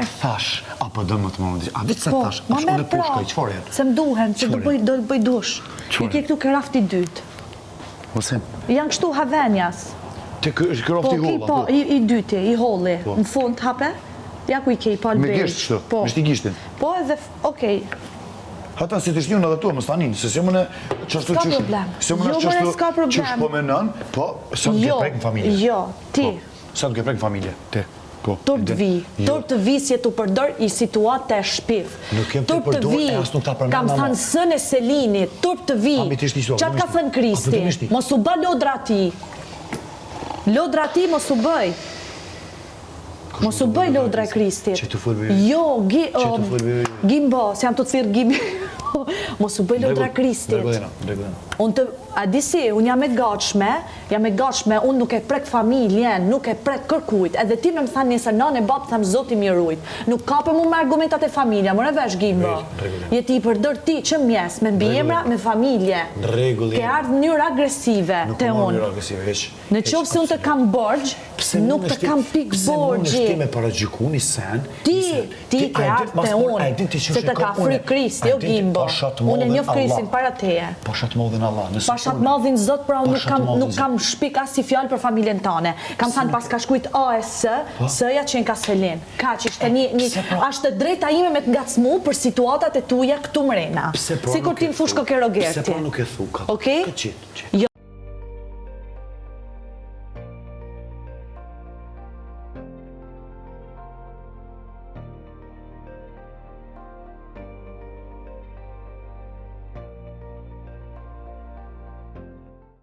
e thash, apo do më të më a ditë se thash, Ma është me unë pushkoj, çfarë? Se më duhen, se do të bëj dush. I ke këtu kërafti dytë. Ose Janë kështu havenjas. ti kërofti holla. Po, i dyti, i holli. Në fund hape, ja ku i ke i palë Me bejt. gisht kështu, me shti gishtin. Po edhe, okej. Hata si të shnjun edhe tua më stanin, se se më në qështu S'ka problem. Se më në Jo, more, s'ka problem. qështu po me nën, po, sa të ke prek në familje. Jo, ti. Sa të ke prek në familje, ti. Tur të vi si tu përdor i situate e shpif. Nuk jem të përdor, e as nuk ta përmend Kam mama. thënë sën e Selinit, tur të vi. Ambitishti so, Qatë ka thënë Kristi? Mos u bë lodra ti. Lodra ti mos u bëj. Mos u bëj lodra e Kristit. Që të folë Jo, folë Gimbo, se jam të thirë Gimbo. Mos u bëj lodra e Kristit. Unë të, a disi, unë jam e gatshme, unë nuk e prek familjen, nuk e prek kërkujt, edhe ti me më thanë njësër nane, babë, thamë zoti mirujt. Nuk kape mu me argumentat e familja, më në vesh Gimbo. Jeti i përdër ti që mjes, me mbijemra, me familje. Ke ardhë njërë agresive të unë. Në qovë se unë të kam borgjë, nuk të kam pik borgjë. Pse më me paragjyku një sen? Ti ke ardhë të unë, se të ka fri Kristi, o Gimbo. Unë e njëf Kristin para teje. Pashat modhin Allah. Pashat modhin Zot, pra unë nuk kam shpik as si fjallë për familjen tane. Kam thënë pas ka shkujt A e S-ja qenë ka Selin. Ka që ishte ashtë drejta ime me të ngacmu për situatat e tuja këtu mrena. Si kur ti më fushko ke rogerti. Pse pra nuk e thu? Okej?